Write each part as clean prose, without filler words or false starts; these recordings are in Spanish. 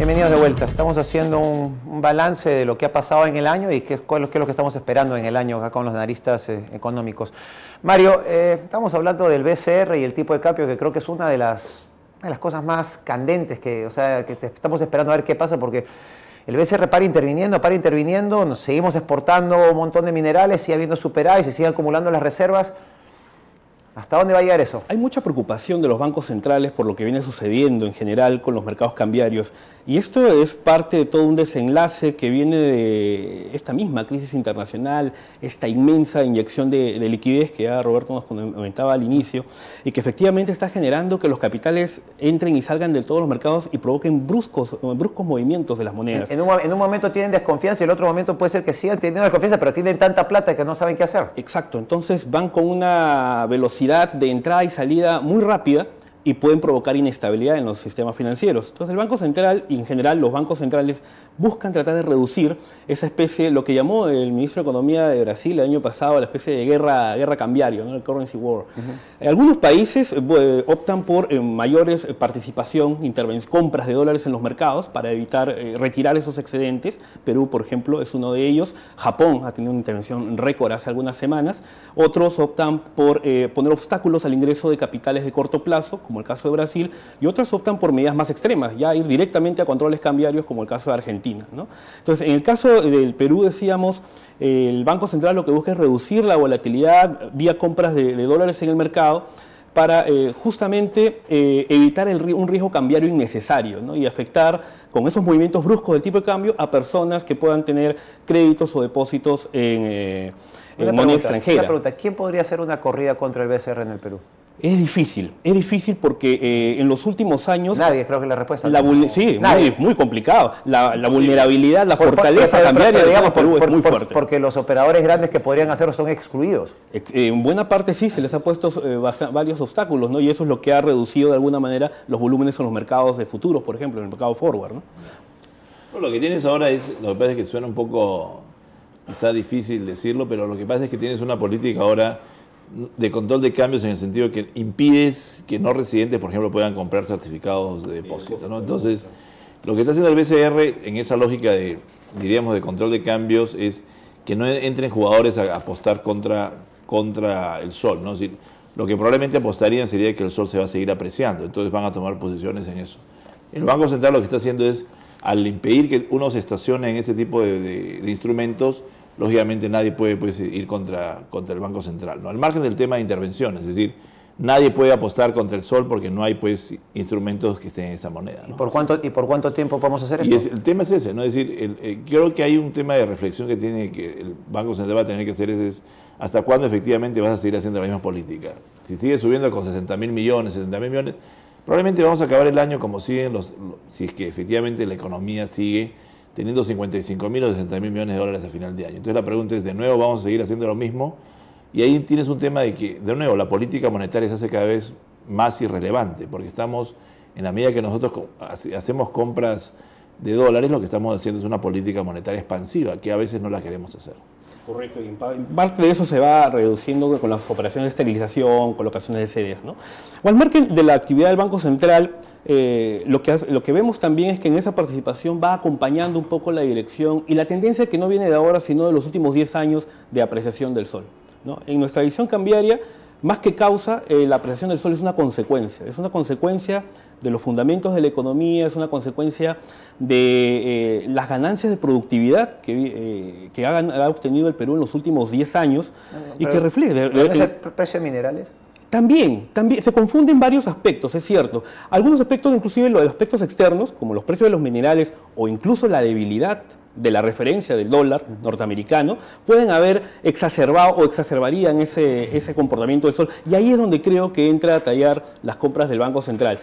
Bienvenidos de vuelta. Estamos haciendo un balance de lo que ha pasado en el año y qué es lo que estamos esperando en el año acá con los analistas económicos. Mario, estamos hablando del BCR y el tipo de cambio, que creo que es una de las cosas más candentes que estamos esperando a ver qué pasa, porque el BCR para interviniendo, nos seguimos exportando un montón de minerales, sigue habiendo superávit, se siguen acumulando las reservas. ¿Hasta dónde va a llegar eso? Hay mucha preocupación de los bancos centrales por lo que viene sucediendo en general con los mercados cambiarios. Y esto es parte de todo un desenlace que viene de esta misma crisis internacional, esta inmensa inyección de liquidez que ya Roberto nos comentaba al inicio, y que efectivamente está generando que los capitales entren y salgan de todos los mercados y provoquen bruscos movimientos de las monedas. En un momento tienen desconfianza y el otro momento puede ser que sigan teniendo desconfianza, pero tienen tanta plata que no saben qué hacer. Exacto, entonces van con una velocidad de entrada y salida muy rápida y pueden provocar inestabilidad en los sistemas financieros. Entonces el Banco Central y en general los bancos centrales buscan tratar de reducir esa especie, lo que llamó el ministro de Economía de Brasil el año pasado, la especie de guerra cambiario, ¿no? El currency war. Algunos países optan por mayores participación, compras de dólares en los mercados para evitar retirar esos excedentes. Perú, por ejemplo, es uno de ellos. Japón ha tenido una intervención récord hace algunas semanas. Otros optan por poner obstáculos al ingreso de capitales de corto plazo, como el caso de Brasil, y otros optan por medidas más extremas, ya ir directamente a controles cambiarios, como el caso de Argentina, ¿no? Entonces, en el caso del Perú, decíamos, el Banco Central lo que busca es reducir la volatilidad vía compras de dólares en el mercado para justamente evitar un riesgo cambiario innecesario, ¿no? Y afectar con esos movimientos bruscos del tipo de cambio a personas que puedan tener créditos o depósitos en moneda extranjera. Una pregunta, ¿quién podría hacer una corrida contra el BCR en el Perú? Es difícil porque en los últimos años... Nadie, creo que la respuesta... Sí, muy complicado. La vulnerabilidad, la fortaleza cambiaria de Perú es muy fuerte. Porque los operadores grandes que podrían hacerlo son excluidos. En buena parte sí, se les ha puesto varios obstáculos, ¿no? Y eso es lo que ha reducido de alguna manera los volúmenes en los mercados de futuros, por ejemplo, en el mercado forward, ¿no? Bueno, lo que tienes ahora lo que pasa es que suena un poco, quizá difícil decirlo, pero lo que pasa es que tienes una política ahora de control de cambios en el sentido que impides que no residentes, por ejemplo, puedan comprar certificados de depósito, ¿no? Entonces, lo que está haciendo el BCR en esa lógica de, diríamos, de control de cambios es que no entren jugadores a apostar contra el sol, ¿no? Es decir, lo que probablemente apostarían sería que el sol se va a seguir apreciando, entonces van a tomar posiciones en eso. El Banco Central lo que está haciendo es, al impedir que uno se estacione en ese tipo de instrumentos, lógicamente nadie puede ir contra el Banco Central, ¿no? Al margen del tema de intervención, es decir, nadie puede apostar contra el sol porque no hay instrumentos que estén en esa moneda, ¿no? ¿Y por cuánto tiempo podemos hacer esto? El tema es ese, ¿no? Es decir, creo que hay un tema de reflexión que el Banco Central va a tener que hacer, es hasta cuándo efectivamente vas a seguir haciendo la misma política. Si sigue subiendo con 60.000 millones, 70.000 millones, probablemente vamos a acabar el año como siguen si es que efectivamente la economía sigue teniendo 55.000 o 60.000 millones de dólares a final de año. Entonces la pregunta es, ¿de nuevo vamos a seguir haciendo lo mismo? Y ahí tienes un tema de que, de nuevo, la política monetaria se hace cada vez más irrelevante, porque estamos, en la medida que nosotros hacemos compras de dólares, lo que estamos haciendo es una política monetaria expansiva, que a veces no la queremos hacer. Correcto, y parte de eso se va reduciendo con las operaciones de esterilización, colocaciones de sedes, ¿no? O al margen de la actividad del Banco Central, lo que vemos también es que en esa participación va acompañando un poco la dirección y la tendencia que no viene de ahora, sino de los últimos 10 años de apreciación del sol, ¿no? En nuestra visión cambiaria, más que causa, la apreciación del sol es una consecuencia de los fundamentos de la economía, es una consecuencia de las ganancias de productividad que ha obtenido el Perú en los últimos 10 años y que refleja... ¿No es el precio de minerales? También se confunden varios aspectos, es cierto. Algunos aspectos, inclusive los aspectos externos, como los precios de los minerales o incluso la debilidad de la referencia del dólar norteamericano, pueden haber exacerbado o exacerbarían ese comportamiento del sol. Y ahí es donde creo que entra a tallar las compras del Banco Central.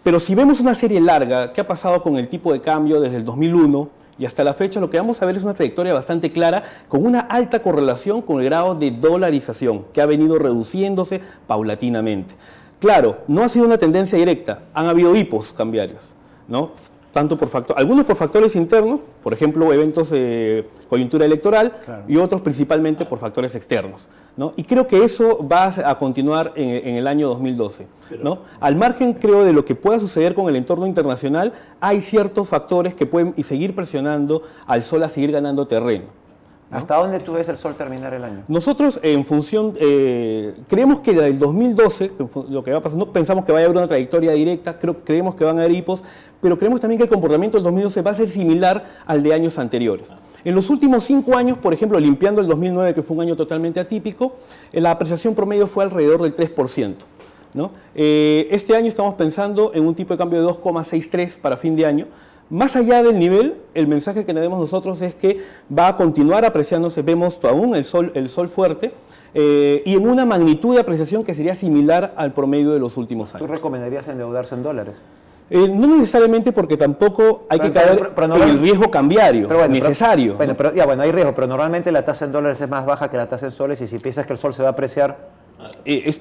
Pero si vemos una serie larga, ¿qué ha pasado con el tipo de cambio desde el 2001 y hasta la fecha? Lo que vamos a ver es una trayectoria bastante clara, con una alta correlación con el grado de dolarización, que ha venido reduciéndose paulatinamente. Claro, no ha sido una tendencia directa, han habido hipos cambiarios, ¿no? algunos por factores internos, por ejemplo, eventos de coyuntura electoral, Claro. y otros principalmente por factores externos, ¿no? Y creo que eso va a continuar en el año 2012, ¿no? Al margen, creo, de lo que pueda suceder con el entorno internacional, hay ciertos factores que pueden seguir presionando al sol a seguir ganando terreno, ¿no? ¿Hasta dónde tú ves el sol terminar el año? Nosotros, en función, creemos que el 2012, lo que va a pasar, no pensamos que vaya a haber una trayectoria directa, creemos que van a haber hipos, pero creemos también que el comportamiento del 2012 va a ser similar al de años anteriores. En los últimos 5 años, por ejemplo, limpiando el 2009, que fue un año totalmente atípico, la apreciación promedio fue alrededor del 3%, ¿no? Este año estamos pensando en un tipo de cambio de 2,63 para fin de año. Más allá del nivel, el mensaje que tenemos nosotros es que va a continuar apreciándose, vemos aún el sol fuerte, y en una magnitud de apreciación que sería similar al promedio de los últimos ¿Tú años. recomendarías endeudarse en dólares? No necesariamente, porque tampoco hay que Pero- caer pero en el riesgo cambiario Pero bueno, necesario. Bueno, ¿no? pero, bueno, hay riesgo, pero normalmente la tasa en dólares es más baja que la tasa en soles y si piensas que el sol se va a apreciar,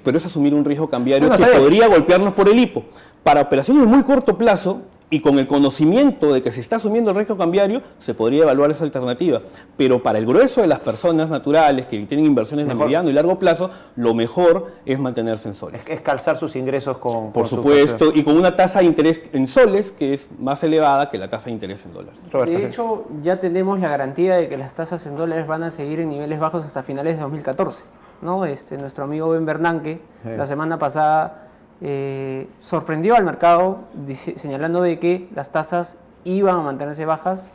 Pero es asumir un riesgo cambiario No, que está bien. podría golpearnos por el hipo. Para operaciones de muy corto plazo y con el conocimiento de que se está asumiendo el riesgo cambiario, se podría evaluar esa alternativa. Pero para el grueso de las personas naturales que tienen inversiones de Mejor. mediano y largo plazo, lo mejor es mantenerse en soles. es calzar sus ingresos con... Por con sus supuesto, acciones. y con una tasa de interés en soles que es más elevada que la tasa de interés en dólares. Roberto, De sí. hecho, ya tenemos la garantía de que las tasas en dólares van a seguir en niveles bajos hasta finales de 2014, ¿no? Nuestro amigo Ben Bernanke, Sí. la semana pasada, sorprendió al mercado señalando de que las tasas iban a mantenerse bajas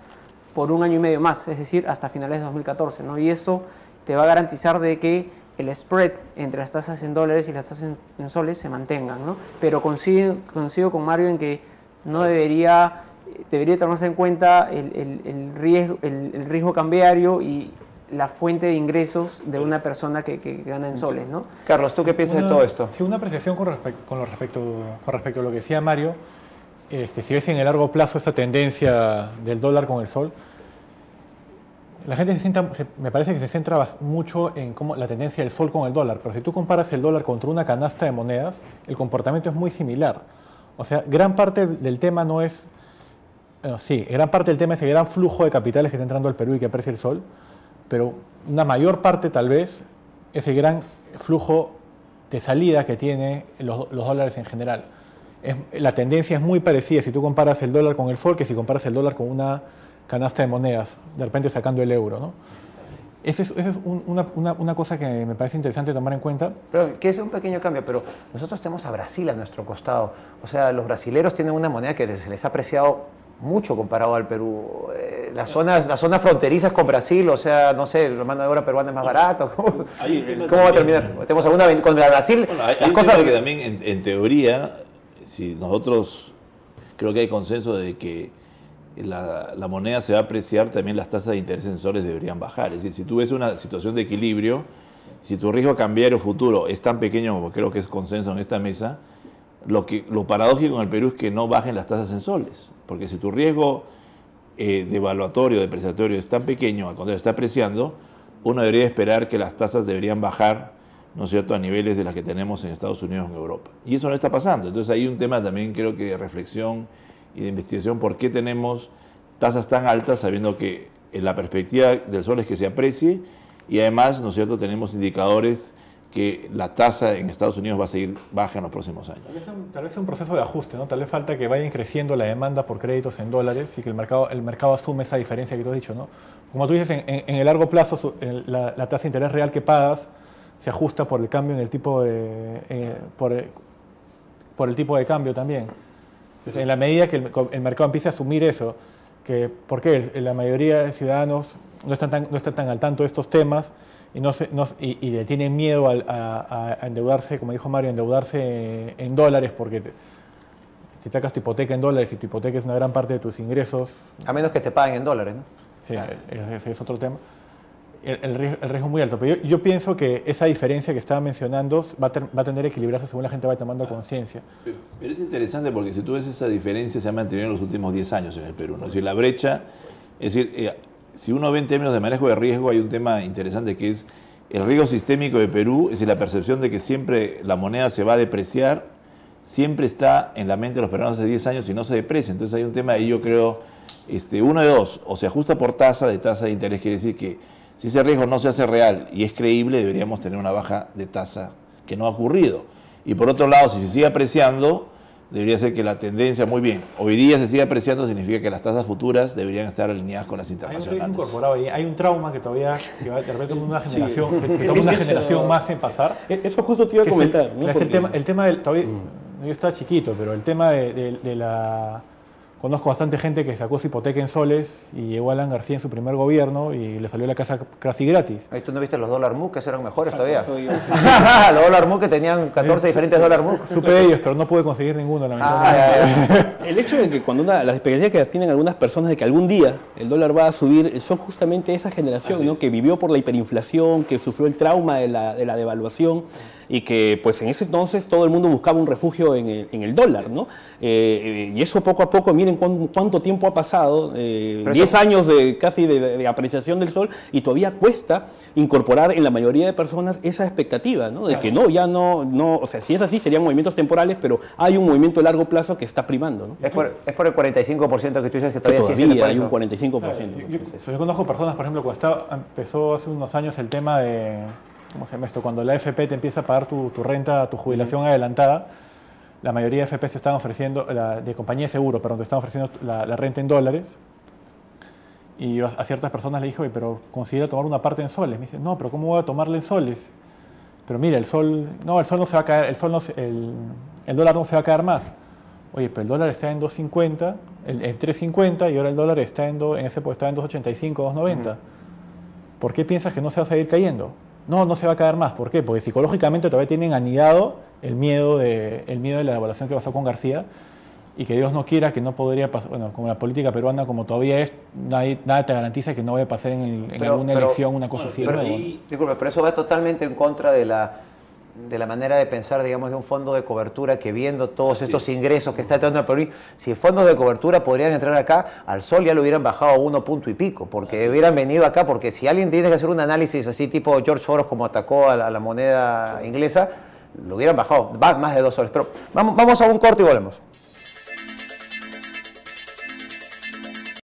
por 1 año y medio más, es decir, hasta finales de 2014, ¿no? Y esto te va a garantizar de que el spread entre las tasas en dólares y las tasas en soles se mantengan, ¿no? Pero coincido con Mario en que no debería tomarse en cuenta el riesgo cambiario y la fuente de ingresos de una persona que gana en soles, ¿no? Carlos, ¿tú qué piensas de todo esto? Sí, una apreciación con respecto a lo que decía Mario. Si ves en el largo plazo esa tendencia del dólar con el sol, la gente me parece que se centra mucho en la tendencia del sol con el dólar, pero si tú comparas el dólar contra una canasta de monedas, el comportamiento es muy similar. O sea, gran parte del tema no es... gran parte del tema es el gran flujo de capitales que está entrando al Perú y que aprecia el sol, pero una mayor parte tal vez es el gran flujo de salida que tiene los dólares en general. La tendencia es muy parecida si tú comparas el dólar con el sol que si comparas el dólar con una canasta de monedas, de repente sacando el euro, ¿no? Esa es una cosa que me parece interesante tomar en cuenta. Pero, que es un pequeño cambio, pero nosotros tenemos a Brasil a nuestro costado. O sea, los brasileros tienen una moneda que se les ha apreciado mucho comparado al Perú. Las zonas fronterizas con Brasil, o sea, no sé, la mano de obra peruana es más barata. ¿Cómo va a terminar? ¿Tenemos alguna contra Brasil? Bueno, hay las un cosas tema que también, en teoría, si nosotros creo que hay consenso de que la moneda se va a apreciar, también las tasas de interés en soles deberían bajar. Es decir, si tú ves una situación de equilibrio, si tu riesgo cambiario futuro es tan pequeño como creo que es consenso en esta mesa, lo paradójico en el Perú es que no bajen las tasas en soles. Porque si tu riesgo devaluatorio, depreciatorio es tan pequeño, al contrario está apreciando, uno debería esperar que las tasas deberían bajar, ¿no es cierto?, a niveles de las que tenemos en Estados Unidos o en Europa. Y eso no está pasando. Entonces hay un tema también creo que de reflexión y de investigación, ¿por qué tenemos tasas tan altas sabiendo que la perspectiva del sol es que se aprecie y además, ¿no es cierto?, tenemos indicadores que la tasa en Estados Unidos va a seguir baja en los próximos años. Tal vez es un proceso de ajuste, ¿no? Tal vez falta que vayan creciendo la demanda por créditos en dólares y que el mercado asume esa diferencia que tú has dicho, ¿no? Como tú dices, en el largo plazo la tasa de interés real que pagas se ajusta por el cambio en el tipo por el tipo de cambio también. Entonces, en la medida que el mercado empiece a asumir eso, ¿por qué? La mayoría de ciudadanos no están tan al tanto de estos temas y le tienen miedo a endeudarse, como dijo Mario, endeudarse en dólares, porque si sacas tu hipoteca en dólares y tu hipoteca es una gran parte de tus ingresos. A menos que te paguen en dólares, ¿no? Sí, ese es otro tema. El riesgo es muy alto, pero yo pienso que esa diferencia que estaba mencionando va a tender a equilibrarse según la gente vaya tomando conciencia. Pero es interesante porque si tú ves esa diferencia se ha mantenido en los últimos 10 años en el Perú, ¿no? Es decir, la brecha, es decir, si uno ve en términos de manejo de riesgo, hay un tema interesante que es el riesgo sistémico de Perú, es decir, la percepción de que siempre la moneda se va a depreciar siempre está en la mente de los peruanos hace 10 años y no se deprecia. Entonces hay un tema ahí, yo creo, uno de dos, o se ajusta por tasa de interés, quiere decir que si ese riesgo no se hace real y es creíble, deberíamos tener una baja de tasa que no ha ocurrido. Y por otro lado, si se sigue apreciando, debería ser que la tendencia, muy bien, hoy día se sigue apreciando, significa que las tasas futuras deberían estar alineadas con las internacionales. Hay un riesgo incorporado ahí, hay un trauma que todavía, que va de repente una generación, que toma una generación más en pasar. Eso justo te iba a comentar. ¿No? El tema del, todavía, yo estaba chiquito, pero el tema de la... Conozco bastante gente que sacó su hipoteca en soles y llegó Alan García en su primer gobierno y le salió la casa casi gratis. Ahí tú no viste los dólar MUC, que eran mejores todavía. Los dólar MUC que tenían 14 diferentes dólar MUC. Supe de ellos, pero no pude conseguir ninguno, lamentablemente. El hecho de que cuando las expectativas que tienen algunas personas de que algún día el dólar va a subir son justamente esa generación, ¿no? Que vivió por la hiperinflación, que sufrió el trauma de la devaluación y que pues en ese entonces todo el mundo buscaba un refugio en el dólar, ¿no? Y eso poco a poco, miren cuánto tiempo ha pasado, 10 años casi de apreciación del sol, y todavía cuesta incorporar en la mayoría de personas esa expectativa, ¿no? De que o sea, si es así serían movimientos temporales, pero hay un movimiento a largo plazo que está primando, ¿no? Es por el 45% que tú dices que todavía sí hay un 45%. Claro, yo conozco personas, por ejemplo, cuando empezó hace unos años el tema de... ¿Cómo se llama esto? Cuando la AFP te empieza a pagar tu renta, tu jubilación adelantada, la mayoría de AFP te estaban ofreciendo, de compañía de seguro, perdón, te estaban ofreciendo la renta en dólares. Y yo a ciertas personas le dije, oye, pero considera tomar una parte en soles. Me dicen, no, pero ¿cómo voy a tomarla en soles? Pero mira, el sol no se va a caer, el dólar no se va a caer más. Oye, pero el dólar está en 2.50, en 3.50 y ahora el dólar está en ese época estaba en 2.85, 2.90. ¿Por qué piensas que no se va a seguir cayendo? No se va a caer más. ¿Por qué? Porque psicológicamente todavía tienen anidado el miedo de la devaluación que pasó con García y que Dios no quiera que no podría pasar, bueno, como la política peruana como todavía es, nada te garantiza que no vaya a pasar en alguna elección, una cosa así. Disculpe, pero eso va totalmente en contra de la manera de pensar, digamos, de un fondo de cobertura que viendo todos estos ingresos que está tratando el Perú, si fondos de cobertura podrían entrar acá, al sol ya lo hubieran bajado a 1 punto y pico, porque hubieran venido acá, porque si alguien tiene que hacer un análisis así tipo George Soros como atacó a la moneda inglesa, lo hubieran bajado más de 2 soles. Pero vamos a un corte y volvemos.